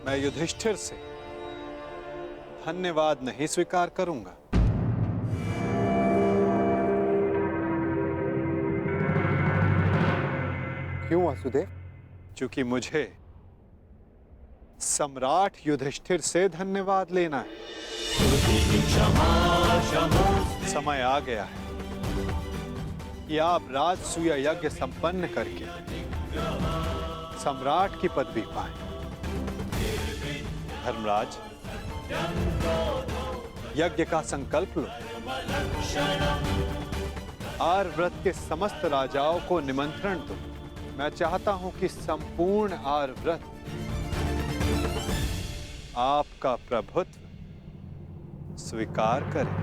मैं युधिष्ठिर से धन्यवाद नहीं स्वीकार करूंगा। क्यों वासुदेव? क्योंकि मुझे सम्राट युधिष्ठिर से धन्यवाद लेना है। समय आ गया है कि आप राजसूय यज्ञ संपन्न करके सम्राट की पदवी पाएं। धर्मराज, यज्ञ का संकल्प लो। आर्यव्रत के समस्त राजाओं को निमंत्रण दो। मैं चाहता हूं कि संपूर्ण आर्यव्रत आपका प्रभुत्व स्वीकार करे।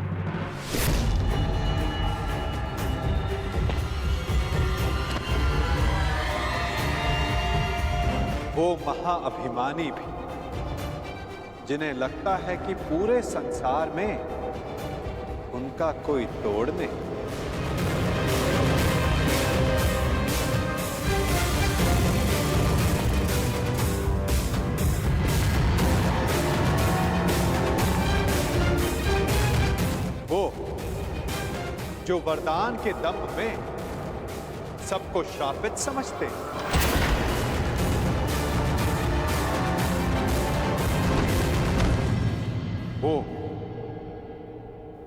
वो महाअभिमानी भी, जिन्हें लगता है कि पूरे संसार में उनका कोई तोड़ नहीं। वो जो वरदान के दम में सबको श्रापित समझते हैं। वो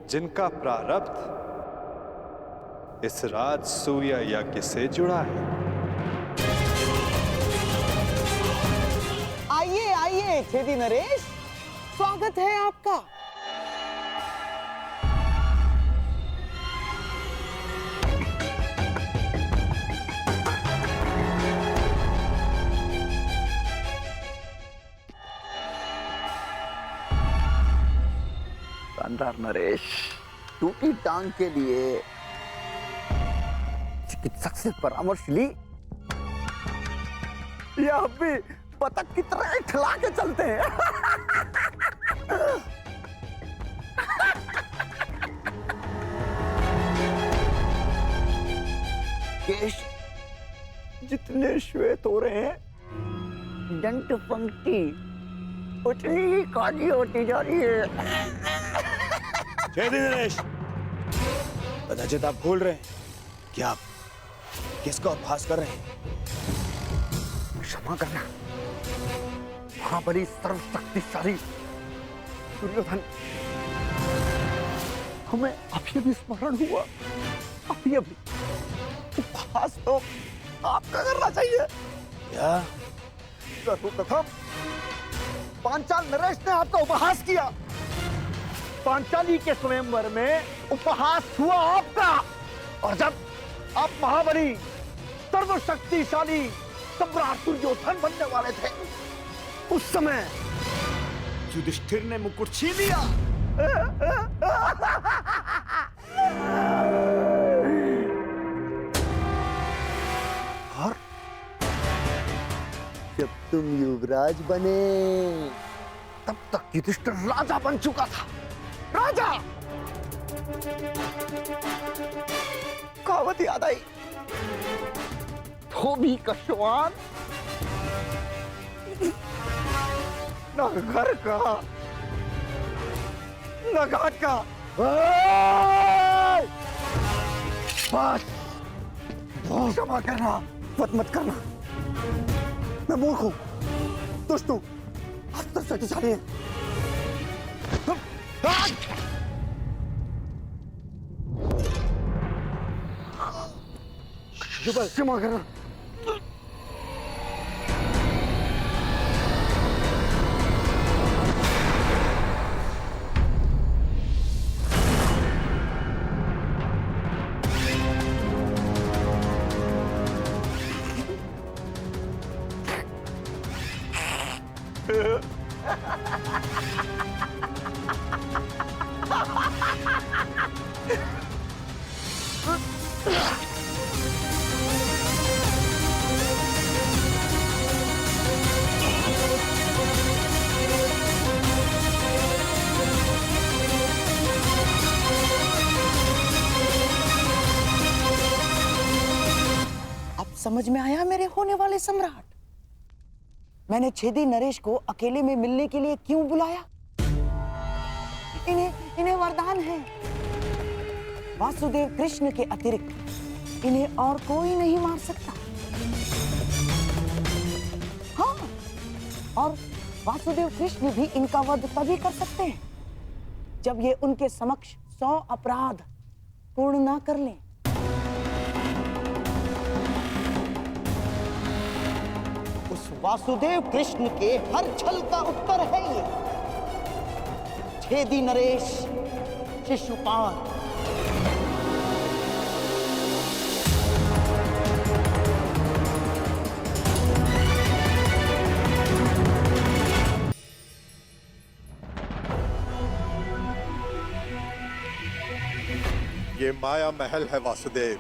जिनका प्रारब्ध इस राजसूय यज्ञ से जुड़ा है। आइए आइए छेदी नरेश, स्वागत है आपका। नरेश, टूटी टांग के लिए चिकित्सक से परामर्श ली या अब भी पतंग की तरह खिला के चलते हैं? केश जितने श्वेत हो रहे हैं, दंत पंक्ति उतनी ही काली होती जा रही है। छेदी नरेश, कदाचित आप भूल रहे हैं कि आप किसका उपहास कर रहे हैं। क्षमा करना, महाबली सर्वशक्तिशाली दुर्योधन, हमें अभी अभी स्मरण हुआ। अभी अभी उपहास तो आपका करना चाहिए। क्या? सर्वप्रथम पांचाल नरेश ने आपका उपहास किया। पांचाली के स्वयंवर में उपहास हुआ आपका, और जब आप महाबली सर्वशक्तिशाली सम्राट दुर्योधन बनने वाले थे, उस समय युधिष्ठिर ने मुकुट छीन लिया। और जब तुम युवराज बने, तब तक युधिष्ठिर राजा बन चुका था। राजा! कहावत याद आई, धोबी का श्वान न घर का न घाट का। बस क्षमा करना, मत करना। मैं मूर्ख हूं, दुष्ट हूं, अस्त्र शक्तिशाली है। क्षमा करना। समझ में आया मेरे होने वाले सम्राट? मैंने छेदी नरेश को अकेले में मिलने के लिए क्यों बुलाया? इन्हें वरदान है। वासुदेव कृष्ण के अतिरिक्त इन्हें और कोई नहीं मार सकता। हाँ, और वासुदेव कृष्ण भी इनका वध तभी कर सकते हैं जब ये उनके समक्ष 100 अपराध पूर्ण ना कर लें। उस वासुदेव कृष्ण के हर छल का उत्तर है ये छेदी नरेश शिशुपाल। ये माया महल है वासुदेव।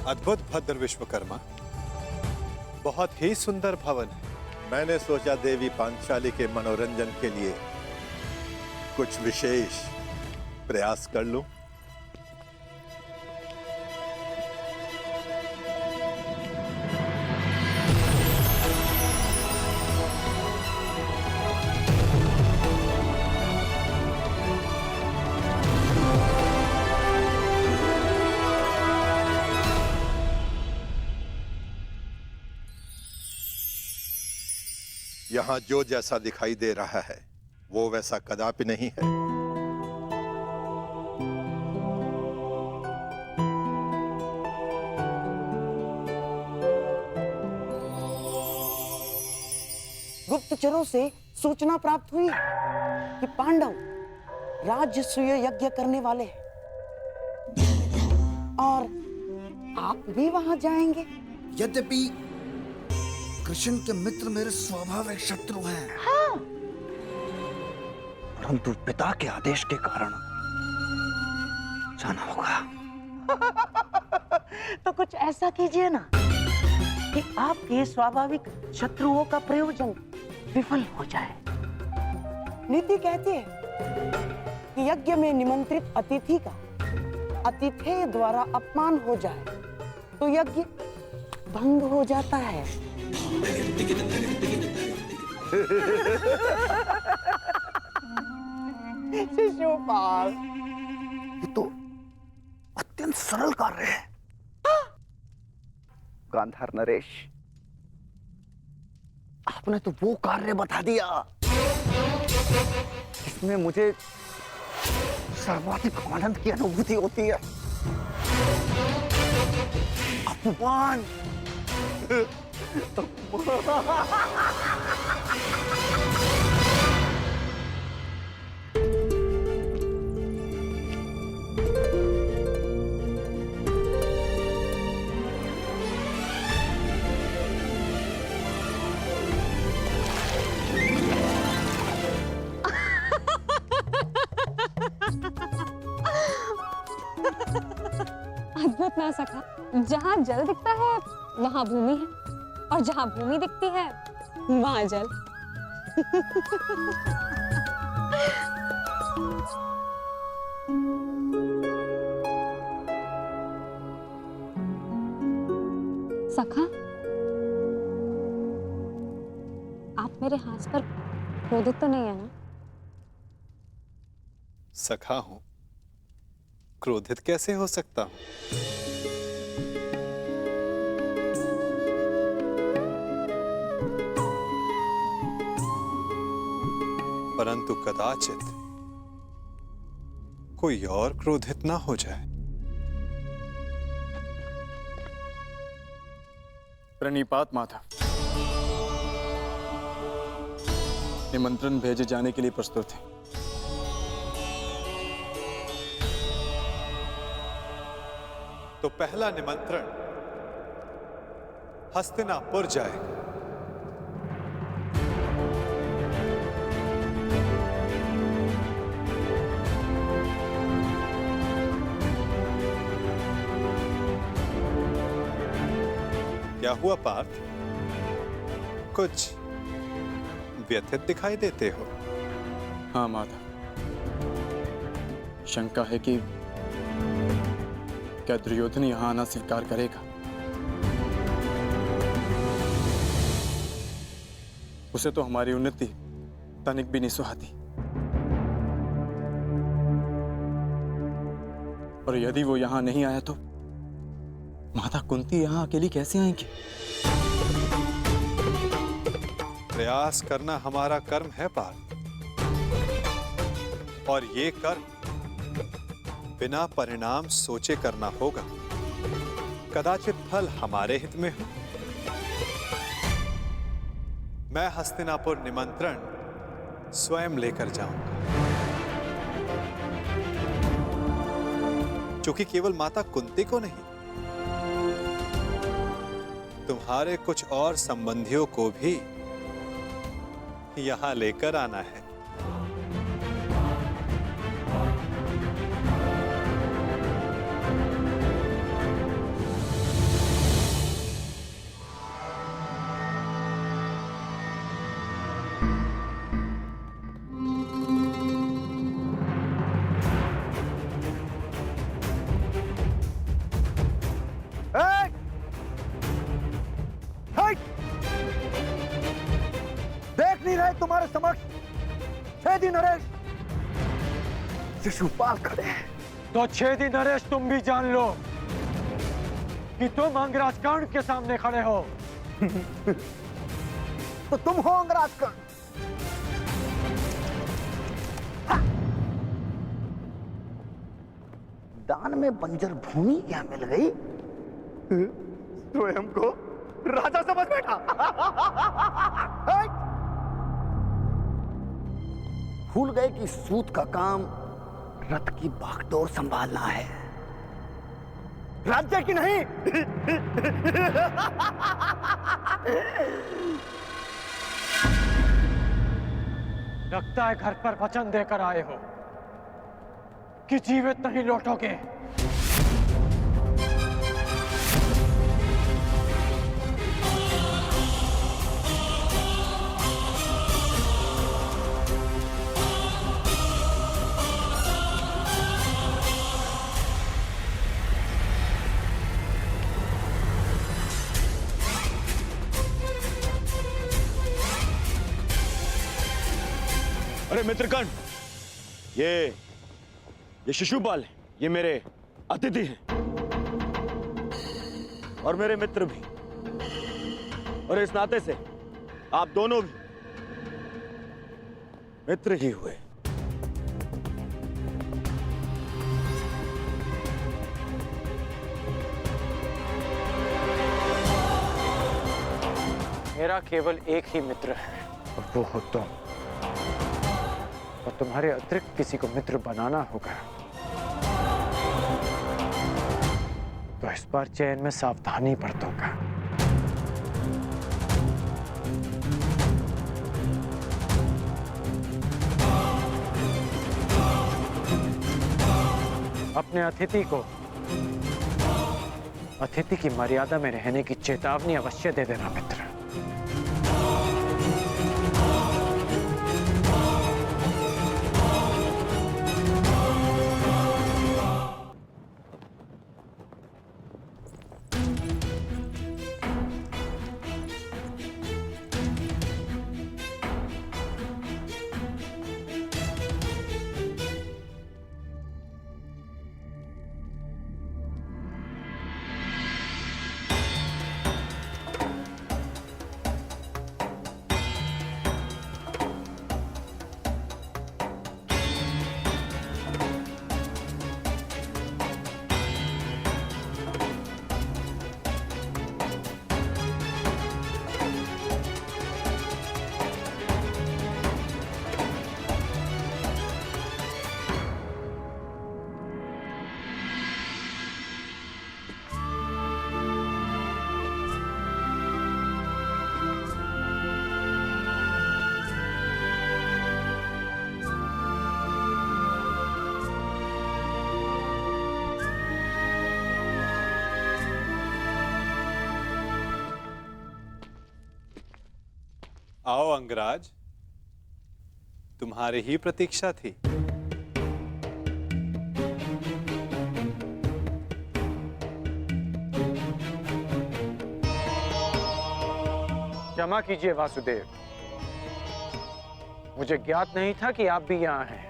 अद्भुत भद्र विश्वकर्मा, बहुत ही सुंदर भवन है। मैंने सोचा देवी पांचाली के मनोरंजन के लिए कुछ विशेष प्रयास कर लूं। यहां जो जैसा दिखाई दे रहा है वो वैसा कदापि नहीं है। गुप्तचरों से सूचना प्राप्त हुई कि पांडव राजसूय यज्ञ करने वाले हैं और आप भी वहां जाएंगे। यद्यपि कृष्ण के मित्र मेरे स्वाभाविक शत्रु हैं, हाँ। परंतु पिता के आदेश के कारण जाना होगा। तो कुछ ऐसा कीजिए ना कि आपके स्वाभाविक शत्रुओं का प्रयोजन विफल हो जाए। नीति कहती है कि यज्ञ में निमंत्रित अतिथि का अतिथेय द्वारा अपमान हो जाए तो यज्ञ भंग हो जाता है। शिशुपाल, ये तो अत्यंत सरल कार्य है। गांधार नरेश, आपने तो वो कार्य बता दिया इसमें मुझे सर्वाधिक आनंद की अनुभूति होती है। अपमान। अद्भुत ना सका। जहाँ जल दिखता है वहाँ भूमि है और जहाँ भूमि दिखती है वहाँ जल। सखा, आप मेरे हाथ पर क्रोधित तो नहीं है ना? सखा हूं, क्रोधित कैसे हो सकता हूं? परंतु कदाचित कोई और क्रोधित ना हो जाए। प्रणिपात माता, निमंत्रण भेजे जाने के लिए प्रस्तुत है। तो पहला निमंत्रण हस्तिनापुर जाएगा। क्या हुआ पार्थ? कुछ व्यथित दिखाई देते हो। हाँ माता, शंका है कि क्या दुर्योधन यहाँ आना स्वीकार करेगा। उसे तो हमारी उन्नति तनिक भी नहीं सुहाती, और यदि वो यहाँ नहीं आया तो माता कुंती यहाँ अकेली कैसे आएंगी? प्रयास करना हमारा कर्म है पार्थ, और ये कर्म बिना परिणाम सोचे करना होगा। कदाचित फल हमारे हित में हो। मैं हस्तिनापुर निमंत्रण स्वयं लेकर जाऊंगा, क्योंकि केवल माता कुंती को नहीं, तुम्हारे कुछ और संबंधियों को भी यहां लेकर आना है। ए! हे! देख नहीं रहे तुम्हारे समक्ष 6 दिन नरेश शिशुपाल खड़े हैं। तो 6 दिन नरेश तुम भी जान लो कि तुम अंगराज कर्ण के सामने खड़े हो। तो तुम हो अंगराज कर्ण। दान में बंजर भूमि क्या मिल गई? स्वयं को राजा समझ बैठा। भूल गए कि सूत का काम रथ की बागडोर संभालना है, राज्य की नहीं। लगता है घर पर वचन देकर आए हो कि जीवित नहीं लौटोगे। अरे मित्रकर्ण, ये शिशुपाल है, ये मेरे अतिथि हैं और मेरे मित्र भी, और इस नाते से आप दोनों भी मित्र ही हुए। मेरा केवल एक ही मित्र है और वो हो तुम, और तुम्हारे अतिरिक्त किसी को मित्र बनाना होगा तो इस बार चयन में सावधानी बरतूंगा। अपने अतिथि को अतिथि की मर्यादा में रहने की चेतावनी अवश्य दे देना मित्र। आओ अंगराज, तुम्हारी ही प्रतीक्षा थी। क्षमा कीजिए वासुदेव, मुझे ज्ञात नहीं था कि आप भी यहाँ हैं।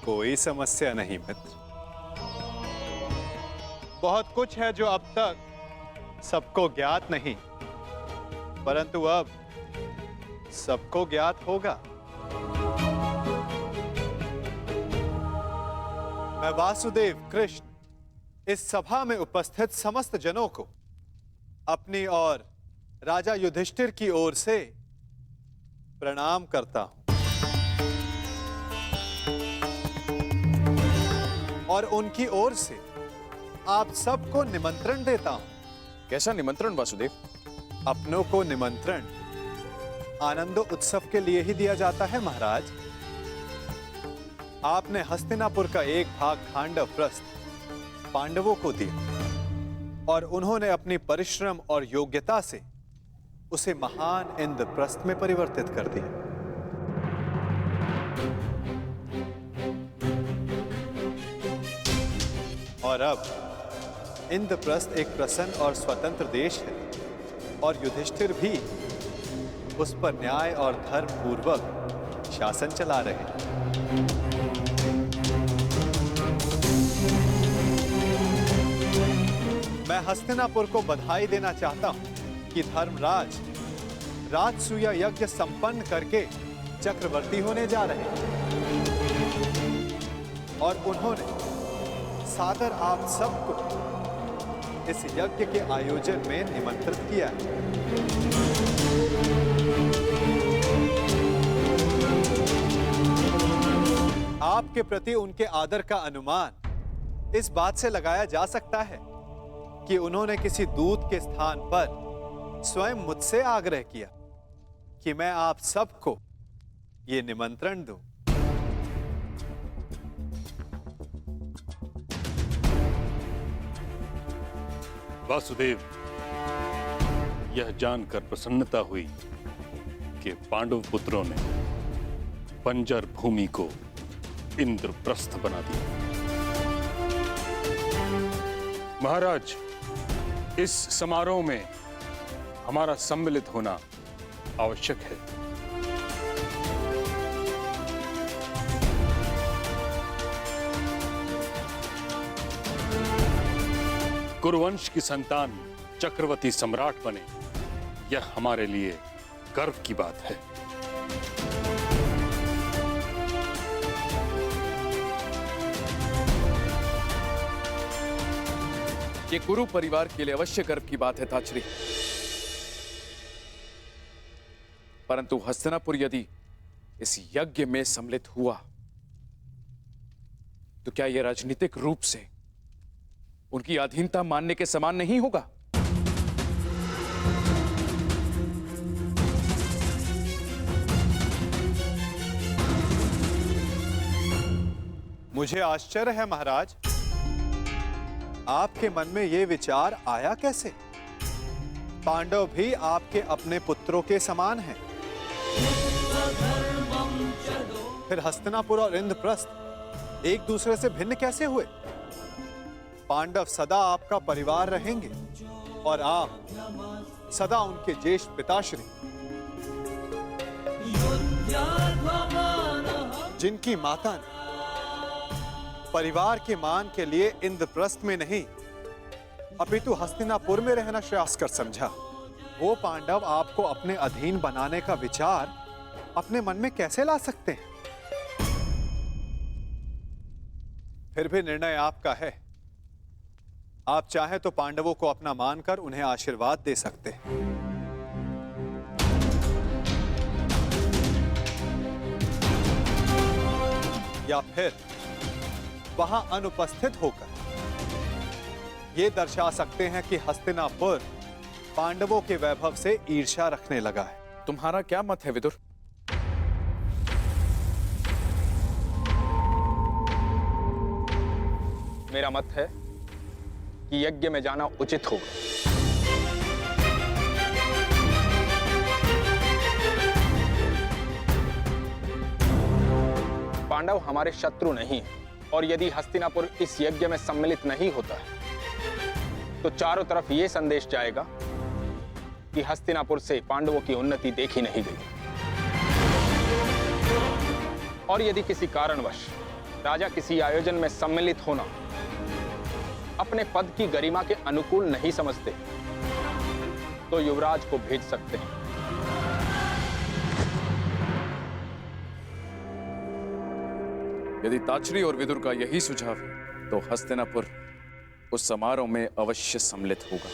कोई समस्या नहीं मित्र। बहुत कुछ है जो अब तक सबको ज्ञात नहीं, परंतु अब सबको ज्ञात होगा। मैं वासुदेव कृष्ण इस सभा में उपस्थित समस्त जनों को अपनी और राजा युधिष्ठिर की ओर से प्रणाम करता हूं और उनकी ओर से आप सबको निमंत्रण देता हूं। कैसा निमंत्रण वासुदेव? अपनों को निमंत्रण आनंदो उत्सव के लिए ही दिया जाता है महाराज। आपने हस्तिनापुर का एक भाग खांडव प्रस्थ पांडवों को दिया और उन्होंने अपनी परिश्रम और योग्यता से उसे महान इंद्रप्रस्थ में परिवर्तित कर दिया। और अब इंद्रप्रस्थ एक प्रसन्न और स्वतंत्र देश है और युधिष्ठिर भी उस पर न्याय और धर्म पूर्वक शासन चला रहे हैं। मैं हस्तिनापुर को बधाई देना चाहता हूं कि धर्मराज राजसूया यज्ञ संपन्न करके चक्रवर्ती होने जा रहे हैं और उन्होंने सादर आप सबको इस यज्ञ के आयोजन में निमंत्रित किया है। आपके प्रति उनके आदर का अनुमान इस बात से लगाया जा सकता है कि उन्होंने किसी दूत के स्थान पर स्वयं मुझसे आग्रह किया कि मैं आप सबको ये निमंत्रण दूं। वासुदेव, यह जानकर प्रसन्नता हुई कि पांडव पुत्रों ने बंजर भूमि को इंद्रप्रस्थ बना दिया। महाराज, इस समारोह में हमारा सम्मिलित होना आवश्यक है। कुरुवंश की संतान चक्रवर्ती सम्राट बने, यह हमारे लिए गर्व की बात है। ये कुरु परिवार के लिए अवश्य गर्व की बात है ताचरी, परंतु हस्तिनापुर यदि इस यज्ञ में सम्मिलित हुआ तो क्या यह राजनीतिक रूप से उनकी अधीनता मानने के समान नहीं होगा? मुझे आश्चर्य है महाराज, आपके मन में यह विचार आया कैसे? पांडव भी आपके अपने पुत्रों के समान हैं। फिर हस्तिनापुर और इंद्रप्रस्थ एक दूसरे से भिन्न कैसे हुए? पांडव सदा आपका परिवार रहेंगे और आप सदा उनके ज्येष्ठ पिताश्री, जिनकी माता ने परिवार के मान के लिए इंद्रप्रस्थ में नहीं अपितु हस्तिनापुर में रहना श्रेयस्कर समझा, वो पांडव आपको अपने अधीन बनाने का विचार अपने मन में कैसे ला सकते हैं? फिर भी निर्णय आपका है। आप चाहे तो पांडवों को अपना मानकर उन्हें आशीर्वाद दे सकते हैं, या फिर वहां अनुपस्थित होकर यह दर्शा सकते हैं कि हस्तिनापुर पांडवों के वैभव से ईर्ष्या रखने लगा है। तुम्हारा क्या मत है विदुर? मेरा मत है कि यज्ञ में जाना उचित होगा। पांडव हमारे शत्रु नहीं हैं, और यदि हस्तिनापुर इस यज्ञ में सम्मिलित नहीं होता है तो चारों तरफ यह संदेश जाएगा कि हस्तिनापुर से पांडवों की उन्नति देखी नहीं गई। और यदि किसी कारणवश राजा किसी आयोजन में सम्मिलित होना अपने पद की गरिमा के अनुकूल नहीं समझते तो युवराज को भेज सकते हैं। यदि ताचरी और विदुर का यही सुझाव है तो हस्तिनापुर उस समारोह में अवश्य सम्मिलित होगा।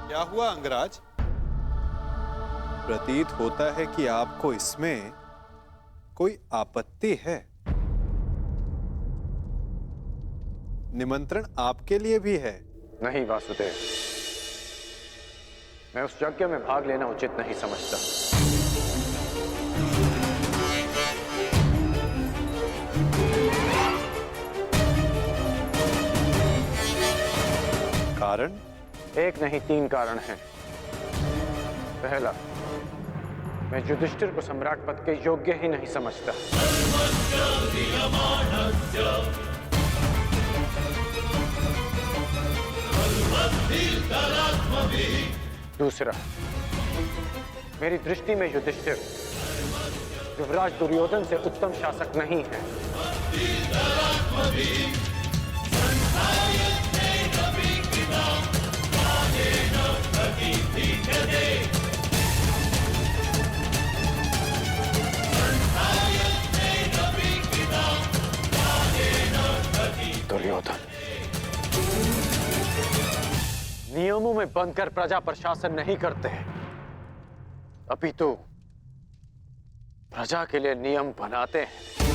क्या हुआ अंगराज? प्रतीत होता है कि आपको इसमें कोई आपत्ति है। निमंत्रण आपके लिए भी है। नहीं वासुदेव, मैं उस यज्ञ में भाग लेना उचित नहीं समझता। कारण? एक नहीं 3 कारण हैं। पहला, मैं युधिष्ठिर को सम्राट पद के योग्य ही नहीं समझता। दूसरा, मेरी दृष्टि में युधिष्ठिर युवराज दुर्योधन से उत्तम शासक नहीं है। दुर्योधन नियमों में बंधकर प्रजा पर शासन नहीं करते, अपितु प्रजा के लिए नियम बनाते हैं।